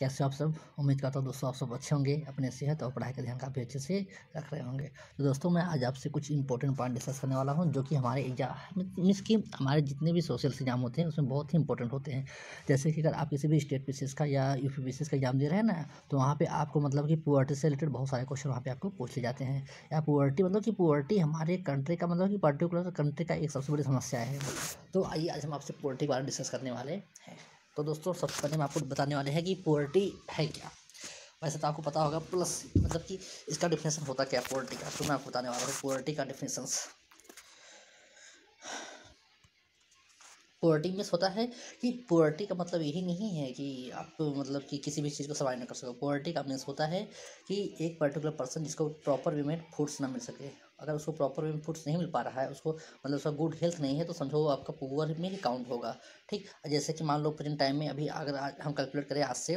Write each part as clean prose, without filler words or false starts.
कैसे आप सब? उम्मीद करता हूँ दोस्तों आप सब अच्छे होंगे, अपने सेहत और पढ़ाई का ध्यान काफ़ी अच्छे से रख रहे होंगे। तो दोस्तों मैं आज आपसे कुछ इंपॉर्टेंट पॉइंट डिस्कस करने वाला हूँ जो कि हमारे एग्जाम मीन्स कि हमारे जितने भी सोशल एग्जाम होते हैं उसमें बहुत ही इंपॉर्टेंट होते हैं। जैसे कि अगर आप किसी भी स्टेट पीसीएस का या यूपी पीसीएस का एग्जाम दे रहे हैं ना, तो वहाँ पर आपको मतलब कि पुअर्टी से रिलेटेड बहुत सारे क्वेश्चन वहाँ पर आपको पूछ लिए जाते हैं। या पुअर्टी मतलब कि पुअर्टी हमारे कंट्री का मतलब कि पर्टिकुलर कंट्री का एक सबसे बड़ी समस्या है। तो आइए आज हम आपसे पुअर्टी के बारे में डिस्कस करने वाले हैं। तो दोस्तों सबसे पहले हम आपको बताने वाले हैं कि पॉवर्टी है क्या। वैसे तो आपको पता होगा, प्लस मतलब कि इसका डिफिनेशन होता क्या है पॉवर्टी का, तो मैं आपको बताने वाला हूँ पॉवर्टी का डिफिनेशंस। पॉवर्टी मीन्स होता है कि पॉवर्टी का मतलब यही नहीं है कि आप मतलब कि किसी भी चीज़ को सर्वाइव ना कर सको। पॉवर्टी का मीन्स होता है कि एक पर्टिकुलर पर्सन जिसको प्रॉपर वे में फूड्स ना मिल सके, अगर उसको प्रॉपर वे में फूड्स नहीं मिल पा रहा है, उसको मतलब उसका गुड हेल्थ नहीं है, तो समझो वो आपका पुअर में ही काउंट होगा। ठीक, जैसे कि मान लो प्रेजेंट टाइम में अभी अगर आज हम कैलकुलेट करें आज से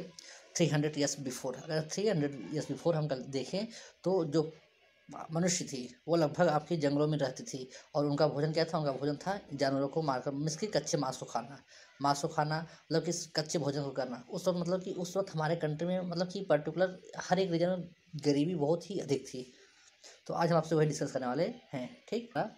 300 ईयर्स बिफोर, अगर 300 ईयर्स बिफोर हम कल देखें तो जो मनुष्य थी वो लगभग आपकी जंगलों में रहती थी। और उनका भोजन क्या था? उनका भोजन था जानवरों को मारकर मीन्स कि कच्चे मांस को खाना मतलब कि कच्चे भोजन को करना। उस वक्त मतलब कि उस वक्त हमारे कंट्री में मतलब कि पर्टिकुलर हर एक रीजन में गरीबी बहुत ही अधिक थी। तो आज हम आपसे वही डिस्कस करने वाले हैं। ठीक है,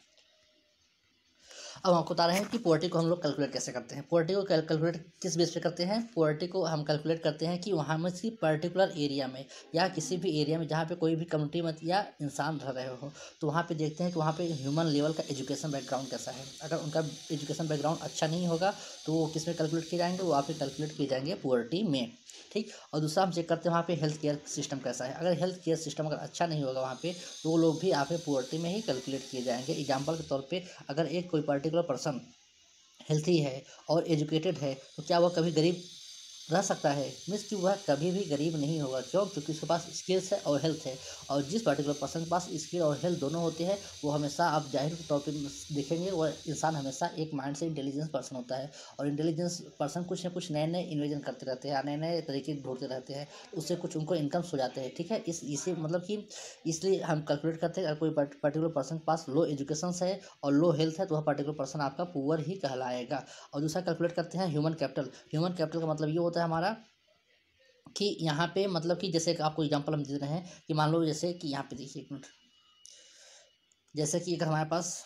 अब हम आपको बता रहे हैं कि पॉवर्टी को हम लोग कैलकुलेट कैसे करते हैं। पॉवर्टी को कैलकुलेट किस बेस पे करते हैं? पॉवर्टी को हम कैलकुलेट करते हैं कि वहाँ में किसी पर्टिकुलर एरिया में या किसी भी एरिया में जहाँ पे कोई भी कम्युनिटी मत या इंसान रह रहे हो, तो वहाँ पे देखते हैं कि वहाँ पे ह्यूमन लेवल का एजुकेशन बैकग्राउंड कैसा है। अगर उनका एजुकेशन बैकग्राउंड अच्छा नहीं होगा तो वो किस में कैलकुलेट किए जाएंगे? वो आप कैलकुलेट किए जाएंगे पॉवर्टी में। ठीक, और दूसरा हम चेक करते हैं वहाँ पे हेल्थ केयर सिस्टम कैसा है। अगर हेल्थ केयर सिस्टम अगर अच्छा नहीं होगा वहाँ पे, तो वो लोग भी यहाँ पे पॉवर्टी में ही कैलकुलेट किए जाएंगे। एग्जाम्पल के तौर पे, अगर एक कोई पर्टिकुलर पर्सन हेल्थी है और एजुकेटेड है, तो क्या वह कभी गरीब रह सकता है? मीन्स कि वह कभी भी गरीब नहीं होगा। क्यों? क्योंकि उसके पास स्किल्स है और हेल्थ है। और जिस पर्टिकुलर पर्सन के पास स्किल और हेल्थ दोनों होते हैं, वो हमेशा आप जाहिर तौर पे देखेंगे वह इंसान हमेशा एक माइंड से इंटेलिजेंस पर्सन होता है। और इंटेलिजेंस पर्सन कुछ ना कुछ नए नए इन्वेजन करते रहते हैं, नए नए तरीके ढूंढते रहते हैं, उससे कुछ उनको इनकम्स हो जाते हैं। ठीक है, इसे मतलब कि इसलिए हम कैलकुलेट करते हैं अगर कोई पर्टिकुलर पर्सन के पास लो एजुकेशन है और लो हेल्थ है, तो वह पर्टिकुलर पर्सन आपका पुअर ही कहलाएगा। और दूसरा कैलकुलेट करते हैं ह्यूमन कैपिटल। ह्यूमन कैपिटल का मतलब ये होता है हमारा कि यहाँ पे मतलब कि जैसे कि आपको एग्जांपल हम दे रहे हैं कि मान लो जैसे कि यहाँ पे देखिए एक मिनट, जैसे कि अगर हमारे पास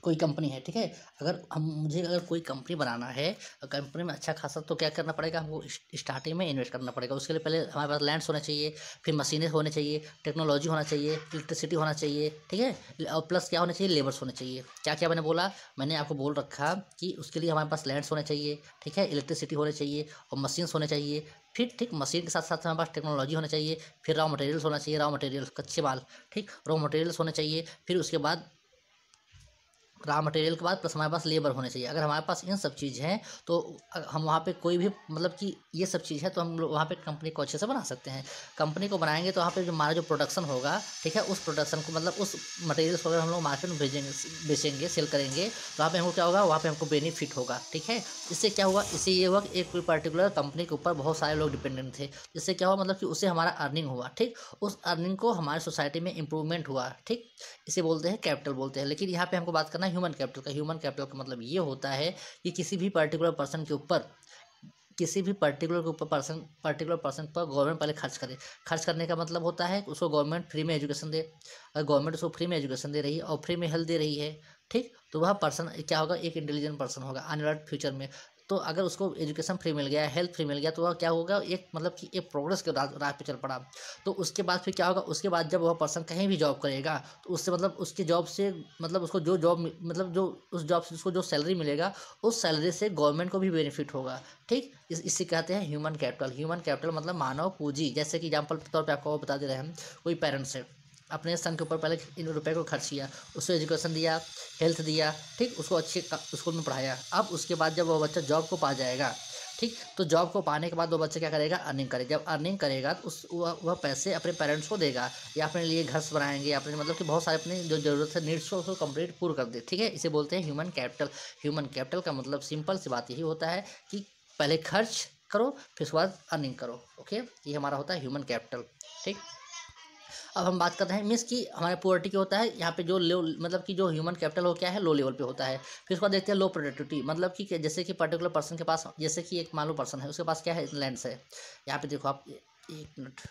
कोई कंपनी है, ठीक है, अगर हम मुझे अगर कोई कंपनी बनाना है, कंपनी में अच्छा खासा, तो क्या करना पड़ेगा? हमको स्टार्टिंग में इन्वेस्ट करना पड़ेगा। उसके लिए पहले हमारे पास लैंड्स होने चाहिए, फिर मशीनें होने चाहिए, टेक्नोलॉजी होना चाहिए, इलेक्ट्रिसिटी होना चाहिए। ठीक है, और प्लस क्या होना चाहिए? लेबर्स होने चाहिए। क्या क्या मैंने बोला? मैंने आपको बोल रखा कि उसके लिए हमारे पास लैंड्स होने चाहिए, ठीक है, इलेक्ट्रिसिटी होने चाहिए और मशीन्स होने चाहिए। फिर ठीक मशीन के साथ साथ हमारे पास टेक्नोलॉजी होना चाहिए, फिर रॉ मटेरियल्स होना चाहिए, रॉ मटेरियल्स कच्चे माल, ठीक, रॉ मटेरियल्स होने चाहिए। फिर उसके बाद रॉ मटेरियल के बाद प्लस हमारे पास लेबर होने चाहिए। अगर हमारे पास इन सब चीज़ हैं तो हम वहाँ पे कोई भी मतलब कि ये सब चीज़ है तो हम लोग वहाँ पे कंपनी को अच्छे से बना सकते हैं। कंपनी को बनाएंगे तो वहाँ पे जो हमारा जो प्रोडक्शन होगा, ठीक है, उस प्रोडक्शन को मतलब उस मटेरियल्स को अगर हम लोग मार्केट में बेचेंगे सेल करेंगे, तो वहाँ पे हमको क्या होगा? वहाँ पे हमको बेनिफिट होगा। ठीक है, इससे क्या हुआ? इससे ये हुआ कि एक कोई पर्टिकुलर कंपनी के ऊपर बहुत सारे लोग डिपेंडेंट थे, जिससे क्या हुआ मतलब कि उससे हमारा अर्निंग हुआ। ठीक, उस अर्निंग को हमारी सोसाइटी में इंप्रूवमेंट हुआ। ठीक, इसे बोलते हैं कैपिटल बोलते हैं। लेकिन यहाँ पे हमको बात करना है ह्यूमन कैपिटल का। ह्यूमन कैपिटल का मतलब ये होता है कि किसी भी पर्टिकुलर पर्सन के ऊपर पर्टिकुलर पर्सन पर गवर्नमेंट पहले खर्च करे। खर्च करने का मतलब होता है कि उसको गवर्नमेंट फ्री में एजुकेशन दे। अगर गवर्नमेंट उसको फ्री में एजुकेशन दे रही है और फ्री में हेल्थ दे रही है, ठीक, तो वह पर्सन क्या होगा? एक इंटेलिजेंट पर्सन होगा आने वाले फ्यूचर में। तो अगर उसको एजुकेशन फ्री मिल गया, हेल्थ फ्री मिल गया, तो वह क्या होगा? एक मतलब कि एक प्रोग्रेस के राह पे चल पड़ा। तो उसके बाद फिर क्या होगा? उसके बाद जब वह पर्सन कहीं भी जॉब करेगा, तो उससे मतलब उसकी जॉब से मतलब उसको जो जॉब मतलब जो उस जॉब से उसको जो सैलरी मिलेगा, उस सैलरी से गवर्नमेंट को भी बेनिफिट होगा। ठीक, इसे कहते हैं ह्यूमन कैपिटल। ह्यूमन कैपिटल मतलब मानव पूंजी। जैसे कि एग्जाम्पल के तौर पे आपको बता दे रहे हैं, कोई पेरेंट्स है, अपने सन के ऊपर पहले इन रुपए को खर्च किया, उसको एजुकेशन दिया, हेल्थ दिया, ठीक, उसको अच्छे स्कूल में पढ़ाया। अब उसके बाद जब वह बच्चा जॉब को पा जाएगा, ठीक, तो जॉब को पाने के बाद वो बच्चा क्या करेगा? अर्निंग करेगा। जब अर्निंग करेगा तो वह पैसे अपने पेरेंट्स को देगा या अपने लिए घर बनाएंगे, अपने मतलब कि बहुत सारे अपने जो ज़रूरत है नीड्स को उसको कंप्लीट पूरा कर दे। ठीक है, इसे बोलते हैं ह्यूमन कैपिटल। ह्यूमन कैपिटल का मतलब सिंपल सी बात यही होता है कि पहले खर्च करो फिर उसके बाद अर्निंग करो। ओके, ये हमारा होता है ह्यूमन कैपिटल। ठीक, अब हम बात करते हैं मीन्स कि हमारे पोवर्टी क्या होता है, यहाँ पे जो लो मतलब कि जो ह्यूमन कैपिटल हो क्या है, लो लेवल पे होता है। फिर उसके बाद देखते हैं लो प्रोडक्टिविटी, मतलब कि जैसे कि पर्टिकुलर पर्सन के पास, जैसे कि एक मान लो पर्सन है, उसके पास क्या है, लैंड्स है। यहाँ पे देखो आप, एक मिनट,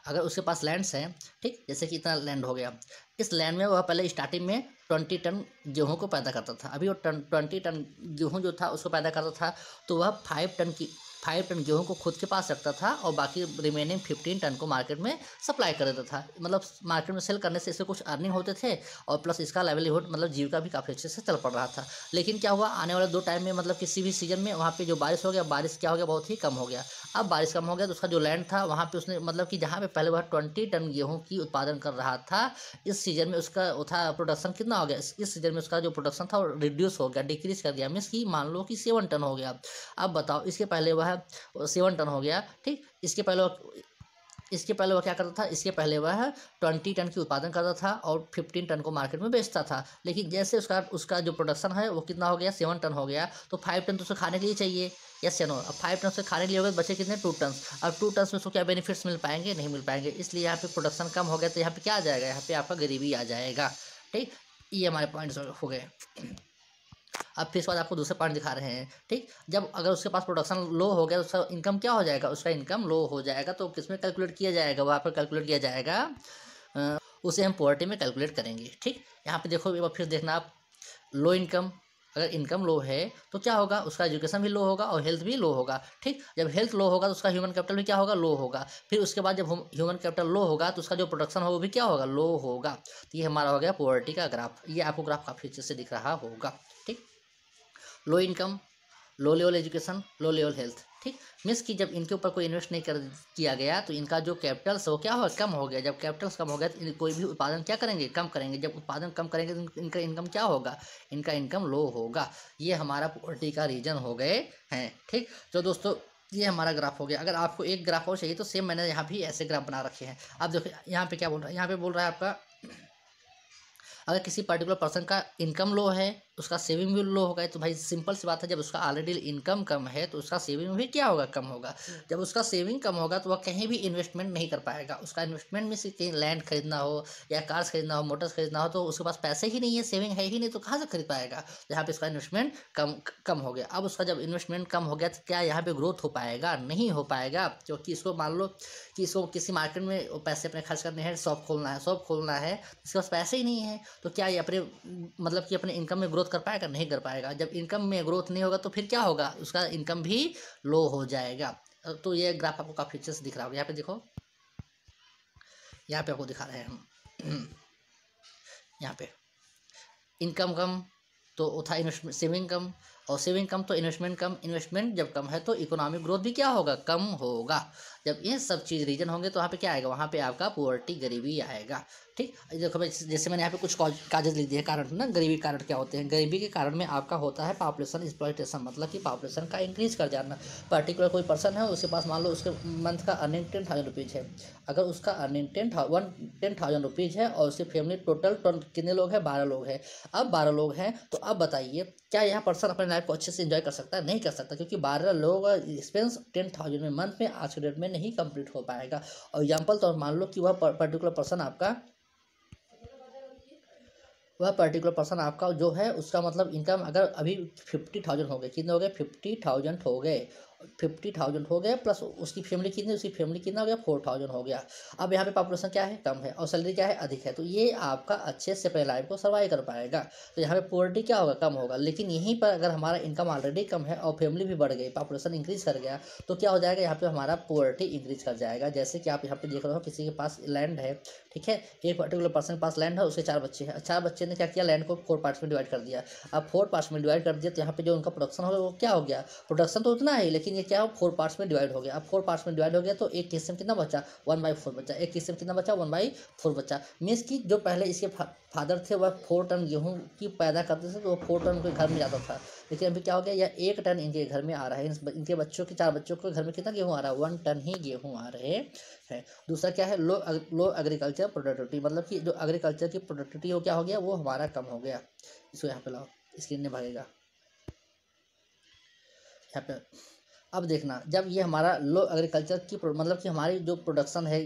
अगर उसके पास लैंड्स हैं, ठीक, जैसे कि इतना लैंड हो गया, इस लैंड में वह पहले स्टार्टिंग में 20 टन गेहूँ को पैदा करता था। अभी वो 20 टन गेहूँ जो था उसको पैदा करता था, तो वह 5 टन गेहूँ को खुद के पास रखता था और बाकी रिमेनिंग 15 टन को मार्केट में सप्लाई कर देता था। मतलब मार्केट में सेल करने से इससे कुछ अर्निंग होते थे और प्लस इसका लाइवलीहुड मतलब जीविका भी काफ़ी अच्छे से चल पड़ रहा था। लेकिन क्या हुआ, आने वाले 2 टाइम में मतलब किसी भी सीजन में वहाँ पे जो बारिश हो गया, बारिश क्या हो गया, बहुत ही कम हो गया। अब बारिश कम हो गया तो उसका जो लैंड था वहाँ पे उसने मतलब कि जहाँ पे पहले वह 20 टन गेहूँ की उत्पादन कर रहा था, इस सीजन में उसका वो था प्रोडक्शन कितना हो गया, इस सीजन में उसका जो प्रोडक्शन था वो रिड्यूस हो गया, डिक्रीज कर दिया। मीन्स कि मान लो कि 7 टन हो गया। अब बताओ, इसके पहले वह 7 टन हो गया, ठीक, इसके पहले वह क्या करता था, इसके पहले वह 20 टन की उत्पादन करता था और 15 टन को मार्केट में बेचता था। लेकिन जैसे उसका उसका जो प्रोडक्शन है वो कितना हो गया, 7 टन हो गया, तो 5 टन तो उसे खाने के लिए चाहिए, यस या नो। अब 5 टन से खाने के लिए हो गए, बचे कितने, 2 टन। अब 2 टन में उसको क्या बेनिफिट्स मिल पाएंगे, नहीं मिल पाएंगे। इसलिए यहाँ पे प्रोडक्शन कम हो गया, तो यहाँ पे क्या आ जाएगा, यहाँ पे आपका गरीबी आ जाएगा। ठीक, ये हमारे पॉइंट्स हो गए। अब फिर इसके बाद आपको दूसरे पॉइंट दिखा रहे हैं, ठीक, जब अगर उसके पास प्रोडक्शन लो हो गया तो उसका इनकम क्या हो जाएगा, उसका इनकम लो हो जाएगा। तो किस में कैलकुलेट किया जाएगा, वहाँ पर कैलकुलेट किया जाएगा, उसे हम पॉवर्टी में कैलकुलेट करेंगे। ठीक, यहाँ पे देखो एक बार फिर देखना आप, लो इनकम, अगर इनकम लो है तो क्या होगा, उसका एजुकेशन भी लो होगा और हेल्थ भी लो होगा। ठीक, जब हेल्थ लो होगा तो उसका ह्यूमन कैपिटल भी क्या होगा, लो होगा। फिर उसके बाद जब ह्यूमन कैपिटल लो होगा तो उसका जो प्रोडक्शन होगा वो भी क्या होगा, लो होगा। तो ये हमारा हो गया पॉवर्टी का ग्राफ। ये आपको ग्राफ काफ़ी अच्छे से दिख रहा होगा। ठीक, low income, low level education, low level health. ठीक, मीन्स कि जब इनके ऊपर कोई इन्वेस्ट नहीं कर किया गया तो इनका जो कैपिटल्स हो क्या हो, कम हो गया। जब कैपिटल्स कम हो गया तो कोई भी उत्पादन क्या करेंगे, कम करेंगे। जब उत्पादन कम करेंगे तो इनका इनकम क्या होगा, इनका इनकम लो होगा। ये हमारा पॉवर्टी का रीजन हो गए हैं। ठीक, तो दोस्तों ये हमारा ग्राफ हो गया। अगर आपको एक ग्राफ और चाहिए तो सेम मैंने यहाँ भी ऐसे ग्राफ बना रखे हैं। आप देखो यहाँ पे क्या बोल रहा है, यहाँ पे बोल रहा है आपका, अगर किसी पर्टिकुलर पर्सन का इनकम लो है, उसका सेविंग भी लो होगा। तो भाई सिंपल सी बात है, जब उसका ऑलरेडी इनकम कम है तो उसका सेविंग भी क्या होगा, कम होगा। जब उसका सेविंग कम होगा तो वह कहीं भी इन्वेस्टमेंट नहीं कर पाएगा। उसका इन्वेस्टमेंट में से कहीं लैंड खरीदना हो या कार्स खरीदना हो, मोटर्स खरीदना हो, तो उसके पास पैसे ही नहीं है, सेविंग है ही नहीं, तो कहाँ से खरीद पाएगा। तो यहाँ पे उसका इन्वेस्टमेंट कम कम हो गया। अब उसका जब इन्वेस्टमेंट कम हो गया तो क्या यहाँ पे ग्रोथ हो पाएगा, नहीं हो पाएगा। क्योंकि इसको मान लो कि इसको किसी मार्केट में पैसे अपने खर्च करने हैं, शॉप खोलना है, इसके पास पैसे ही नहीं है, तो क्या ये अपने मतलब कि अपने इनकम में ग्रोथ कर पाएगा, नहीं कर पाएगा। जब इनकम में ग्रोथ नहीं होगा तो फिर क्या होगा, उसका इनकम भी लो हो जाएगा। तो ये ग्राफ आपको काफ़ी अच्छे से दिख रहा होगा। यहाँ पे देखो, यहाँ पे आपको दिखा रहे हैं हम यहाँ पे इनकम कम तो वो था इन्वेस्टमेंट, सेविंग कम, और सेविंग कम तो इन्वेस्टमेंट कम। इन्वेस्टमेंट जब कम है तो इकोनॉमिक ग्रोथ भी क्या होगा, कम होगा। जब ये सब चीज़ रीजन होंगे तो वहाँ पे क्या आएगा, वहाँ पे आपका पॉवर्टी, गरीबी आएगा। ठीक, देखो भाई जैसे मैंने यहाँ पे कुछ कागज लिख दिए कारण ना, गरीबी कारण क्या होते हैं। गरीबी के कारण में आपका होता है पॉपुलेशन एक्सप्लॉइटेशन, मतलब कि पॉपुलेशन का इंक्रीज कर जाना। पर्टिकुलर कोई पर्सन है, उसके पास मान लो उसके मंथ का अर्निंग 10,000 रुपीज़ है। अगर उसका अर्निंग 10,000 रुपीज़ है और उसकी फैमिली टोटल कितने लोग हैं, 12 लोग हैं। अब 12 लोग हैं तो अब बताइए क्या यहाँ पर्सन अपने लाइफ को अच्छे से एंजॉय कर सकता है, नहीं कर सकता। क्योंकि 12 लोग एक्सपेंस 10,000 में मंथ में आज के डेट में नहीं कंप्लीट हो पाएगा। और एग्जाम्पल तो मान लो कि वह पर्टिकुलर पर्सन आपका जो है उसका मतलब इनकम अगर अभी 50,000 हो गए, कितने हो गए, 50,000 हो गए, 50,000 हो गए, प्लस उसकी फैमिली कितनी, उसकी फैमिली कितना हो गया, 4,000 हो गया। अब यहाँ पे पॉपुलेशन क्या है, कम है, और सैलरी क्या है, अधिक है। तो ये आपका अच्छे से अपने लाइफ को सर्वाइव कर पाएगा। तो यहाँ पे पॉवर्टी क्या होगा, कम होगा। लेकिन यहीं पर अगर हमारा इनकम ऑलरेडी कम है और फैमिली भी बढ़ गई, पॉपुलेशन इंक्रीज कर गया, तो क्या हो जाएगा, यहाँ पे हमारा पॉवर्टी इंक्रीज कर जाएगा। जैसे कि आप यहाँ पे देख रहे हो, किसी के पास लैंड है, ठीक है, एक पर्टिकुलर पर्सन के पास लैंड है, उसके 4 बच्चे हैं। 4 बच्चे ने क्या किया, लैंड को 4 पार्ट्स में डिवाइड कर दिया। अब 4 पार्ट्स में डिवाइड कर दिया तो यहाँ पे जो उनका प्रोडक्शन होगा वो क्या हो गया, प्रोडक्शन तो उतना है लेकिन ये क्या हो, 4 पार्ट्स में डिवाइड हो गया। अब 4 पार्ट्स में डिवाइड हो गया तो एक हिस्से में कितना बचा, 1/4 बचा। एक हिस्से में कितना बचा, 1/4 बचा। मीन्स कि जो पहले इसके फादर थे वह 4 टन गेहूँ की पैदा करते थे तो वो 4 टन उनके घर में जाता था। लेकिन अभी क्या हो गया, यह 1 टन इनके घर में आ रहा है। इनके बच्चों के 4 बच्चों के घर में कितना गेहूँ आ रहा है, 1 टन ही गेहूँ आ रहे हैं। दूसरा क्या है, लो एग्रीकल्चर प्रोडक्टिविटी, मतलब कि जो एग्रीकल्चर की प्रोडक्टिविटी हो क्या हो गया, वो हमारा कम हो गया। इसको यहाँ पे लाओ, स्क्रीन में भागेगा यहाँ पे। अब देखना, जब ये हमारा लो एग्रीकल्चर की मतलब कि हमारी जो प्रोडक्शन है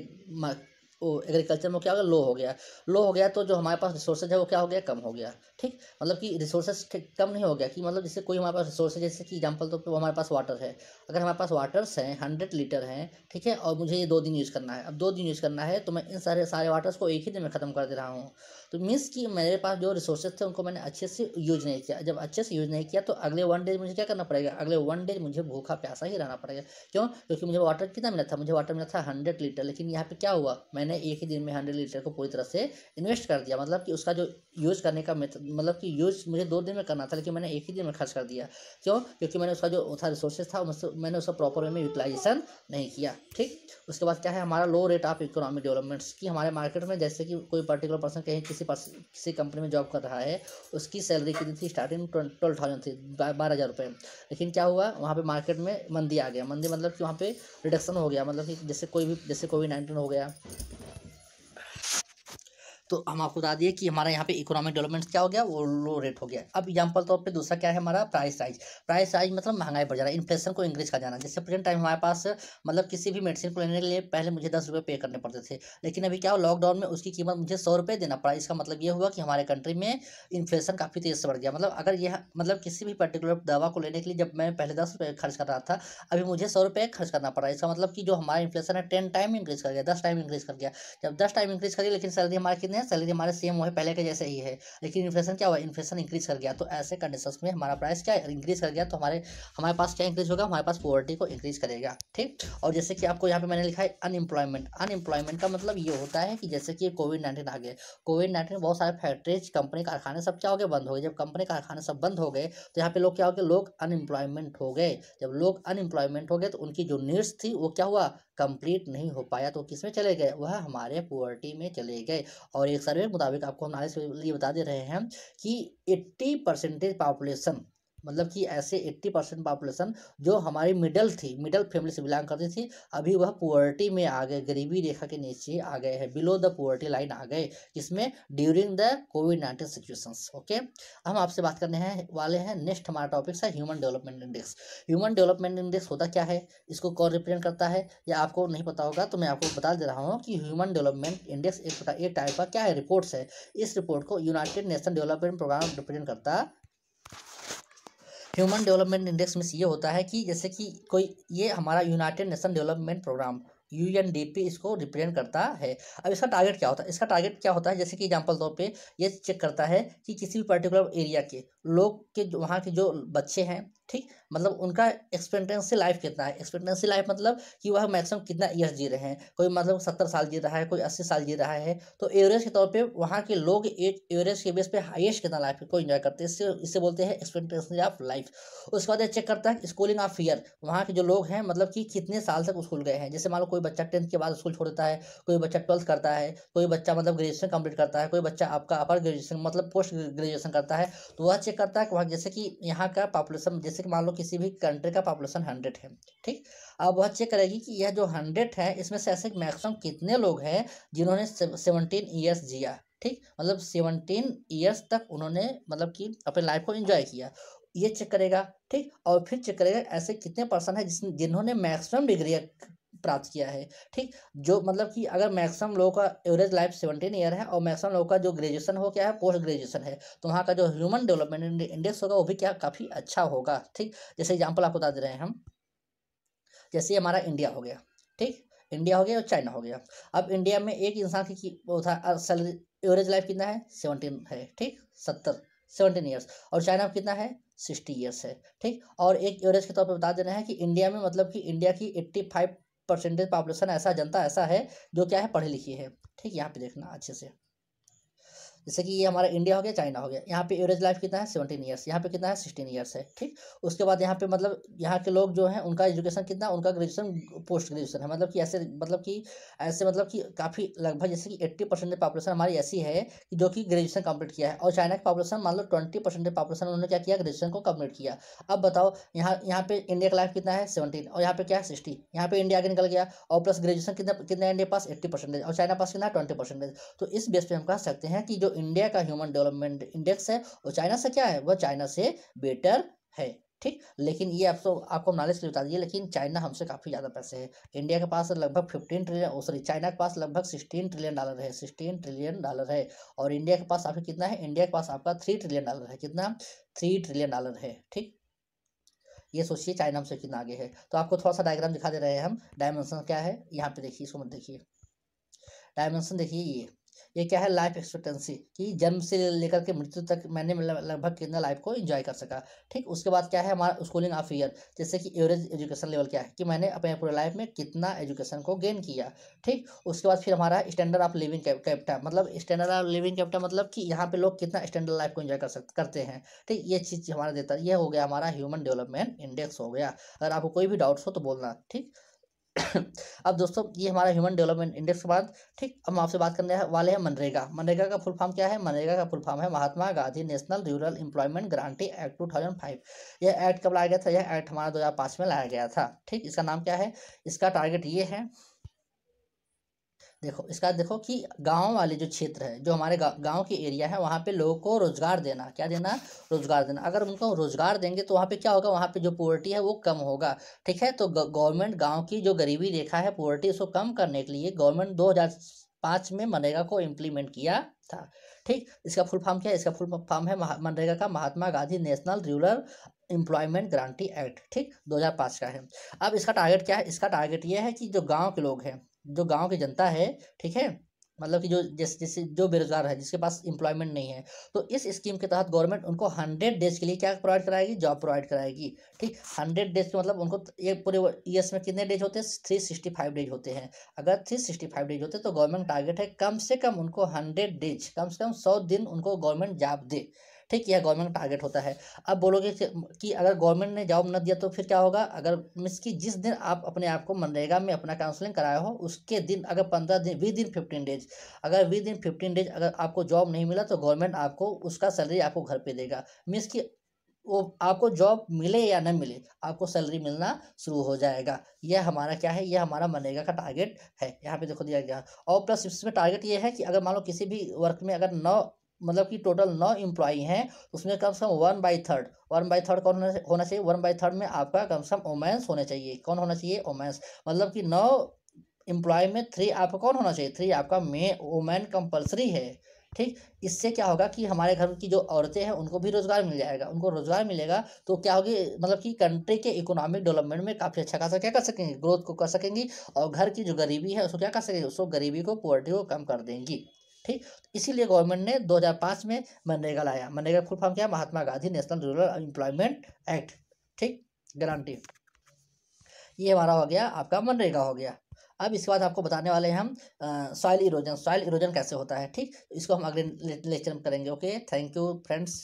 वो एग्रीकल्चर में क्या हो गया, लो हो गया। लो हो गया तो जो हमारे पास रिसोर्सेज है वो क्या हो गया, कम हो गया। ठीक, मतलब कि रिसोर्सेज कम नहीं हो गया कि मतलब जैसे कोई हमारे पास रिसोर्सेज, जैसे कि एग्जांपल तो हमारे पास वाटर है। अगर हमारे पास वाटर्स हैं 100 लीटर हैं, ठीक है, और मुझे ये 2 दिन यूज़ करना है। अब 2 दिन यूज़ करना है तो मैं इन सारे सारे वाटर्स को एक ही दिन में ख़त्म कर दे रहा हूँ। तो मीन्स कि मेरे पास जो रिसोर्सेज थे उनको मैंने अच्छे से यूज नहीं किया। जब अच्छे से यूज नहीं किया तो अगले 1 डे मुझे क्या करना पड़ेगा, अगले 1 डे मुझे भूखा प्यासा ही रहना पड़ेगा। क्यों? क्योंकि मुझे वाटर कितना मिला था, मुझे वाटर मिला था 100 लीटर, लेकिन यहाँ पे क्या हुआ, मैंने एक ही दिन में 100 लीटर को पूरी तरह से इन्वेस्ट कर दिया। मतलब कि उसका जो यूज़ करने का मेथड, मतलब कि यूज़ मुझे 2 दिन में करना था, लेकिन मैंने एक ही दिन में खर्च कर दिया। क्यों? क्योंकि मैंने उसका जो था रिसोर्सेज था मैंने उसका प्रॉपर वे में यूटिलाइजेशन नहीं किया। ठीक, उसके बाद क्या है हमारा लो रेट ऑफ इकोनॉमिक डेवलपमेंट्स की। हमारे मार्केट में जैसे कि कोई पर्टिकुलर पर्सन कहीं किसी कंपनी में जॉब कर रहा है, उसकी सैलरी कितनी थी, स्टार्टिंग 12,000 थी, 12,000 रुपये। लेकिन क्या हुआ, वहाँ पे मार्केट में मंदी आ गया। मंदी मतलब कि वहाँ पे रिडक्शन हो गया, मतलब कि जैसे कोविड-19 हो गया, तो हम आपको बता दिए कि हमारा यहाँ पे इकोनॉमिक डेवलपमेंट क्या हो गया, वो लो रेट हो गया। अब एग्जांपल तौर पे दूसरा क्या है हमारा, प्राइस राइज। प्राइस राइज मतलब महंगाई बढ़ जाना, इन्फ्लेशन को इंक्रीज कर जाना। जैसे प्रेजेंट टाइम हमारे पास मतलब किसी भी मेडिसिन को लेने के लिए पहले मुझे 10 रुपये पे करने पड़ते थे, लेकिन अभी क्या हो, लॉकडाउन में उसकी कीमत मुझे 100 रुपये देना पड़ा। इसका मतलब ये हुआ कि हमारे कंट्री में इन्फ्लेशन काफ़ी तेज़ से बढ़ गया। मतलब अगर यह मतलब किसी भी पर्टिकुलर दवा को लेने के लिए जब मैं पहले 10 रुपये खर्च कर रहा था, अभी मुझे 100 रुपये खर्च करना पड़ा। इसका मतलब कि जो हमारा इन्फ्लेशन है 10 टाइम इंक्रीज कर गया, 10 टाइम इंक्रीज कर गया। जब 10 टाइम इंक्रीज करिए, लेकिन सैलरी हमारे कितने हैं, सैलरी हमारे सेम वो है, पहले के जैसे ही है, लेकिन इन्फ्लेशन क्या हुआ, इन्फ्लेशन इंक्रीज कर गया। तो ऐसे कंडीशंस में हमारा प्राइस क्या इंक्रीज कर गया, तो हमारे हमारे पास क्या इंक्रीज होगा, हमारे पास पॉवर्टी को इंक्रीज करेगा। ठीक, और जैसे कि आपको यहाँ पे मैंने लिखा है अनएम्प्लॉयमेंट। अनएम्प्लॉयमेंट का मतलब ये होता है कि जैसे कि कोविड-19 आ गया, कोविड-19 बहुत सारे फैक्ट्रीज, कंपनी कारखाने सब क्या हो गए, बंद हो गए। जब कंपनी कारखाने सब बंद हो गए तो यहाँ पे लोग क्या हो गए, लोग अनएम्प्लॉयमेंट हो गए। जब लोग अनएम्प्लॉयमेंट हो गए तो उनकी जो नीड्स थी वो क्या हुआ, कंप्लीट नहीं हो पाया, तो किस में चले गए, वह हमारे पॉवर्टी में चले गए। और एक सर्वे के मुताबिक आपको हम नॉलेज के लिए बता दे रहे हैं कि 80% पॉपुलेशन, मतलब कि ऐसे 80% पॉपुलेशन जो हमारी मिडल थी, मिडल फैमिली से बिलोंग करती थी, अभी वह पुअर्टी में आ गए, गरीबी रेखा के नीचे आ गए हैं, बिलो द पुअर्टी लाइन आ गए, जिसमें during the covid situations. Okay, हम आपसे बात करने हैं वाले हैं, नेक्स्ट हमारा टॉपिक है human development index. Human development index होता क्या है, इसको कौन रिप्रेजेंट करता है, या आपको नहीं पता होगा तो मैं आपको बता दे रहा हूँ कि ह्यूमन डेवलपमेंट इंडेक्स एक टाइप का क्या है, रिपोर्ट्स है। इस रिपोर्ट को United Nation Development Programme represent करता। ह्यूमन डेवलपमेंट इंडेक्स में ये होता है कि जैसे कि कोई, ये हमारा United Nation Development Programme UNDP इसको रिप्रेजेंट करता है। अब इसका टारगेट क्या होता है, इसका टारगेट क्या होता है, जैसे कि एग्जांपल तौर पे ये चेक करता है कि किसी भी पर्टिकुलर एरिया के लोग के वहाँ के जो बच्चे हैं, ठीक, मतलब उनका एक्सपेक्टेंसी लाइफ कितना है। एक्सपेक्टेंसी लाइफ मतलब कि वह मैक्सिमम कितना ईयर्स जी रहे हैं, कोई मतलब 70 साल जी रहा है, कोई 80 साल जी रहा है, तो एवरेज के तौर पे वहाँ के लोग एज एवरेज के बेस पे हाईएस्ट कितना लाइफ को एंजॉय करते हैं, इससे बोलते हैं एक्सपेक्टेंसी ऑफ लाइफ। उसके बाद ये चेक करता है स्कूलिंग ऑफ ईयर, वहाँ के जो लोग हैं मतलब कि कितने साल तक स्कूल गए हैं। जैसे मान लो कोई बच्चा 10th के बाद स्कूल छोड़ देता है, कोई बच्चा 12th करता है, कोई बच्चा मतलब ग्रेजुएशन कंप्लीट करता है, कोई बच्चा आपका अपर ग्रेजुएशन मतलब पोस्ट ग्रेजुएशन करता है, तो वह चेक करता है कि वहाँ जैसे कि यहाँ का पॉपुलेशन, जैसे कि मान लो किसी भी कंट्री का पॉपुलेशन 100 है, ठीक, अब वह चेक करेगी कि यह जो 100 है इसमें से ऐसे मैक्सिमम कितने लोग हैं जिन्होंने 17 ईयर्स जिया। ठीक, मतलब 17 ईयर्स तक उन्होंने मतलब कि अपने लाइफ को एंजॉय किया, ये चेक करेगा। ठीक, और फिर चेक करेगा ऐसे कितने पर्सन है जिन्होंने मैक्सिमम डिग्री प्राप्त किया है। ठीक, जो मतलब कि अगर मैक्सिमम लोगों का एवरेज लाइफ 17 ईयर है और मैक्सिमम लोगों का जो ग्रेजुएशन हो क्या है, पोस्ट ग्रेजुएशन है, तो वहाँ का जो ह्यूमन डेवलपमेंट इंडेक्स होगा वो भी क्या काफ़ी अच्छा होगा। ठीक, जैसे एग्जाम्पल आपको बता दे रहे हैं हम, जैसे हमारा इंडिया हो गया, ठीक, इंडिया हो गया और चाइना हो गया। अब इंडिया में एक इंसान की वो था सैलरी, एवरेज लाइफ कितना है, 17 है, ठीक, 17 ईयर्स, और चाइना में कितना है, 60 ईयर्स है। ठीक, और एक एवरेज के तौर पर बता देना है कि इंडिया में मतलब कि इंडिया की 85% पॉपुलेशन ऐसा, जनता ऐसा है जो क्या है, पढ़ी लिखी है। ठीक, यहाँ पे देखना अच्छे से, जैसे कि ये हमारा इंडिया हो गया, चाइना हो गया, यहाँ पे एवरेज लाइफ कितना है, 17 ईयर्स, यहाँ पे कितना है, 16 ईयर्स है। ठीक, उसके बाद यहाँ पे मतलब यहाँ के लोग जो हैं उनका एजुकेशन कितना, उनका ग्रेजुएशन पोस्ट ग्रेजुएशन है, मतलब कि ऐसे मतलब कि काफ़ी लगभग जैसे कि 80% पॉपुलेशन हमारी ऐसी है कि जो कि ग्रेजुएशन कंप्लीट किया है, और चाइना की पॉपुलेशन मान लो 20% पॉपुलेशन उन्होंने क्या किया, ग्रेजुएशन को कंप्लीट किया। अब बताओ यहाँ पे इंडिया का लाइफ कितना है, 17, और यहाँ पे क्या है, 60, यहाँ पे इंडिया आगे निकल गया, और प्लस ग्रेजुएशन कितना कितना इंडिया पास 80%, और चाइना पास कितना 20%। तो इस बेस पे हम कह सकते हैं कि जो इंडिया का ह्यूमन डेवलपमेंट इंडेक्स है वो चाइना से क्या है, वह चाइना से बेटर है। ठीक। लेकिन ये आप तो आपको नॉलेज के लिए बता दिए, लेकिन चाइना हमसे काफ़ी ज़्यादा पैसे है। इंडिया के पास लगभग 15 ट्रिलियन, सॉरी चाइना के पास लगभग 16 ट्रिलियन डॉलर है, 16 ट्रिलियन डॉलर है। और इंडिया के पास आपके कितना है, इंडिया के पास आपका 3 ट्रिलियन डॉलर है। कितना, 3 ट्रिलियन डॉलर है। ठीक, ये सोचिए चाइना हमसे कितना आगे है। तो आपको थोड़ा सा डायग्राम दिखा दे रहे हैं हम, डायमेंशन क्या है यहाँ पे देखिए, इसको मत देखिए, डायमेंशन देखिए ये क्या है, लाइफ एक्सपेक्टेंसी, कि जन्म से लेकर के मृत्यु तक मैंने लगभग कितना लाइफ को एंजॉय कर सका। ठीक, उसके बाद क्या है हमारा स्कूलिंग ऑफ ईयर, जैसे कि एवरेज एजुकेशन लेवल क्या है, कि मैंने अपने पूरे लाइफ में कितना एजुकेशन को गेन किया। ठीक, उसके बाद फिर हमारा स्टैंडर्ड ऑफ लिविंग कैपिटा, मतलब स्टैंडर्ड ऑफ लिविंग कैपिटा मतलब कि यहाँ पे लोग कितना स्टैंडर्ड लाइफ को एंजॉय करते हैं। ठीक, ये चीज़ हमारा देता है, ये हो गया हमारा ह्यूमन डेवलपमेंट इंडेक्स हो गया। अगर आपको कोई भी डाउट्स हो तो बोलना। ठीक। अब दोस्तों ये हमारा ह्यूमन डेवलपमेंट इंडेक्स के बाद, ठीक, अब हम आपसे बात करने वाले हैं मनरेगा। मनरेगा का फुल फॉर्म क्या है, मनरेगा का फुल फॉर्म है Mahatma Gandhi national rural employment guarantee act 2005। यह एक्ट कब लाया गया था, यह एक्ट हमारा 2005 में लाया गया था। ठीक, इसका नाम क्या है, इसका टारगेट ये है, देखो इसका देखो कि गांव वाले जो क्षेत्र है, जो हमारे गांव की एरिया है, वहाँ पे लोगों को रोजगार देना, क्या देना, रोजगार देना। अगर उनको रोजगार देंगे तो वहाँ पे क्या होगा, वहाँ पे जो पोवर्टी है वो कम होगा। ठीक है, तो गवर्नमेंट गांव की जो गरीबी रेखा है, पोवर्टी, उसको कम करने के लिए गवर्नमेंट 2005 में मनरेगा को इम्प्लीमेंट किया था। ठीक, इसका फुल फॉर्म क्या है, इसका फुल फॉर्म है मनरेगा का Mahatma Gandhi national rural employment guarantee act. ठीक, 2005 का है। अब इसका टारगेट क्या है, इसका टारगेट ये है कि जो गांव के लोग हैं, जो गांव की जनता है, ठीक है, मतलब कि जो जैसे जैसे जो बेरोजगार है, जिसके पास एम्प्लॉयमेंट नहीं है, तो इस स्कीम के तहत गवर्नमेंट उनको 100 डेज के लिए क्या प्रोवाइड कराएगी, जॉब प्रोवाइड कराएगी। ठीक, 100 डेज के मतलब उनको ये पूरे ईयर्स में कितने डेज होते हैं, 365 डेज होते हैं। अगर 365 डेज होते हैं तो गवर्नमेंट टारगेट है कम से कम उनको 100 डेज, कम से कम 100 दिन उनको गवर्नमेंट जॉब दे। ठीक, यह गवर्नमेंट टारगेट होता है। अब बोलोगे कि अगर गवर्नमेंट ने जॉब न दिया तो फिर क्या होगा, अगर मीन्स कि जिस दिन आप अपने आप को मनरेगा में अपना काउंसलिंग कराया हो, उसके दिन अगर 15 दिन, 20 दिन 15 डेज, अगर 20 दिन 15 डेज अगर आपको जॉब नहीं मिला तो गवर्नमेंट आपको उसका सैलरी आपको घर पे देगा। मीन्स कि वो आपको जॉब मिले या न मिले, आपको सैलरी मिलना शुरू हो जाएगा। यह हमारा क्या है, यह हमारा मनरेगा का टारगेट है। यहाँ पे देखो दिया गया। और प्लस इसमें टारगेट ये है कि अगर मान लो किसी भी वर्क में अगर 9, मतलब कि टोटल 9 एम्प्लॉई हैं, उसमें कम से कम 1/3, 1/3 कौन होना चाहिए, 1/3 में आपका कम से कम वोमेंस होने चाहिए। कौन होना चाहिए, वोमेंस। मतलब कि 9 एम्प्लॉय में 3 आपका कौन होना चाहिए, 3 आपका वोमेन कंपलसरी है। ठीक, इससे क्या होगा कि हमारे घर की जो औरतें हैं उनको भी रोजगार मिल जाएगा, उनको रोजगार मिलेगा तो क्या होगी, मतलब कि कंट्री के इकोनॉमिक डेवलपमेंट में काफ़ी अच्छा खासा क्या कर सकेंगे, ग्रोथ को कर सकेंगी। और घर की जो गरीबी है उसको क्या कर सकेंगे, उसको गरीबी को, पॉवर्टी को कम कर देंगी। ठीक, इसीलिए गवर्नमेंट ने 2005 में मनरेगा लाया। मनरेगा फुल फॉर्म क्या, Mahatma Gandhi national rural employment act. ठीक, गारंटी, ये हमारा हो गया, आपका मनरेगा हो गया। अब इसके बाद आपको बताने वाले हैं हम सॉइल इरोजन। सॉइल इरोजन कैसे होता है, ठीक, इसको हम अगले लेक्चर में करेंगे। Okay, thank you friends.